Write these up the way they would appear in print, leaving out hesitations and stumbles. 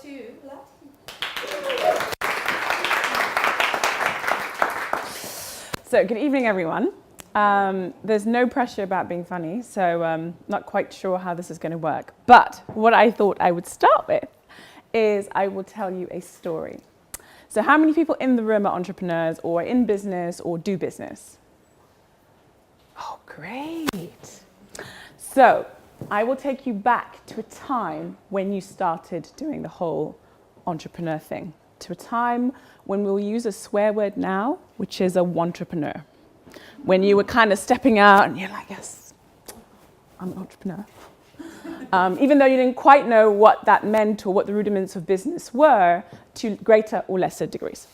to Lathi. So, good evening, everyone. There's no pressure about being funny, so not quite sure how this is going to work. But what I thought I would start with is I will tell you a story. So how many people in the room are entrepreneurs or in business or do business? Oh, great. So I will take you back to a time when you started doing the whole entrepreneur thing, to a time when we'll use a swear word now, which is a wantrepreneur. When you were kind of stepping out and you're like, yes, I'm an entrepreneur. Even though you didn't quite know what that meant or what the rudiments of business were to greater or lesser degrees.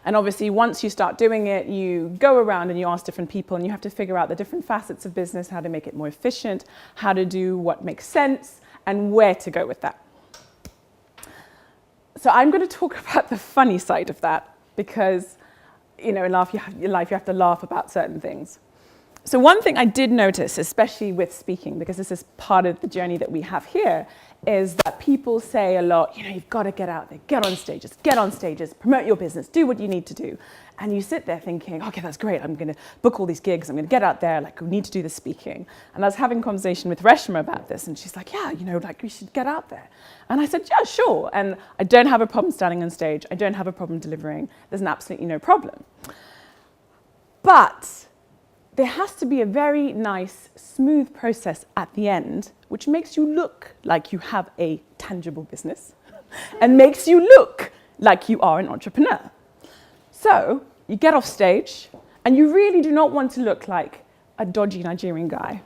And obviously, once you start doing it, you go around and you ask different people and you have to figure out the different facets of business, how to make it more efficient, how to do what makes sense, and where to go with that. So I'm going to talk about the funny side of that because, you know, in life you have to laugh about certain things. So one thing I did notice, especially with speaking, because this is part of the journey that we have here, is that people say a lot, you know, you've got to get out there, get on stages, promote your business, do what you need to do. And you sit there thinking, okay, that's great. I'm going to book all these gigs. I'm going to get out there. Like, we need to do the speaking. And I was having a conversation with Reshma about this. And she's like, yeah, you know, like, we should get out there. And I said, yeah, sure. And I don't have a problem standing on stage. I don't have a problem delivering. There's absolutely no problem. But there has to be a very nice, smooth process at the end, which makes you look like you have a tangible business and makes you look like you are an entrepreneur. So you get off stage and you really do not want to look like a dodgy Nigerian guy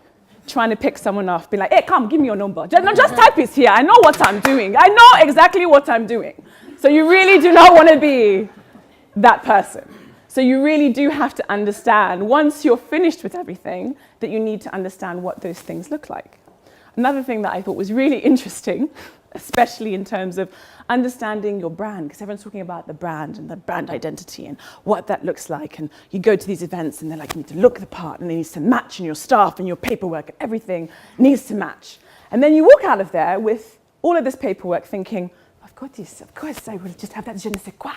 trying to pick someone off, be like, hey, come, give me your number. Just type it here. I know what I'm doing. I know exactly what I'm doing. So you really do not want to be that person. So you really do have to understand, once you're finished with everything, that you need to understand what those things look like. Another thing that I thought was really interesting, especially in terms of understanding your brand, because everyone's talking about the brand and the brand identity and what that looks like. And you go to these events and they're like, you need to look the part and it needs to match, and your staff and your paperwork and everything needs to match. And then you walk out of there with all of this paperwork thinking, of course, I will just have that je ne sais quoi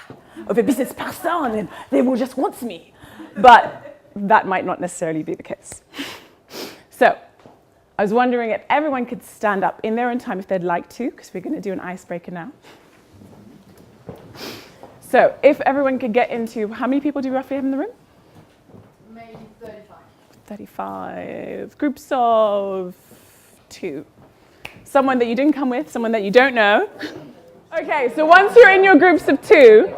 of a business person and they will just want me. But that might not necessarily be the case. So I was wondering if everyone could stand up in their own time if they'd like to, because we're going to do an icebreaker now. So if everyone could get into, how many people do we roughly have in the room? Maybe 35. 35. Groups of 2. Someone that you didn't come with, someone that you don't know. Okay, so once you're in your groups of 2,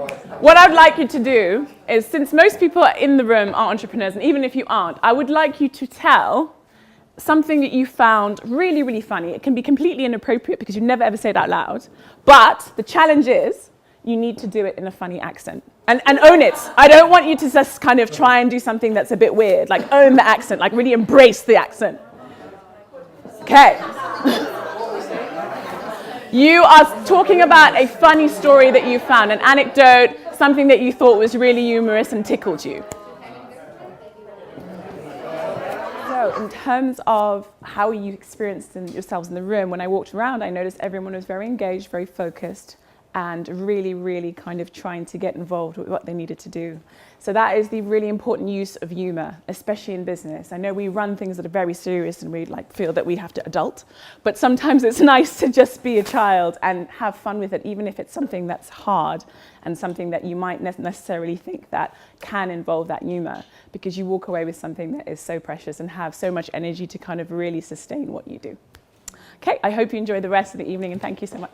what I'd like you to do is, since most people in the room are entrepreneurs, and even if you aren't, I would like you to tell something that you found really, really funny. It can be completely inappropriate because you never ever say it out loud. But the challenge is you need to do it in a funny accent. And own it. I don't want you to just kind of try and do something that's a bit weird. Like, own the accent, like really embrace the accent. Okay. You are talking about a funny story that you found, an anecdote, something that you thought was really humorous and tickled you. So in terms of how you experienced yourselves in the room, when I walked around, I noticed everyone was very engaged, very focused, and really, really kind of trying to get involved with what they needed to do. So that is the really important use of humor, especially in business. I know we run things that are very serious and we feel that we have to adult, but sometimes it's nice to just be a child and have fun with it, even if it's something that's hard and something that you might necessarily think that can involve that humor, because you walk away with something that is so precious and have so much energy to kind of really sustain what you do. Okay, I hope you enjoy the rest of the evening and thank you so much.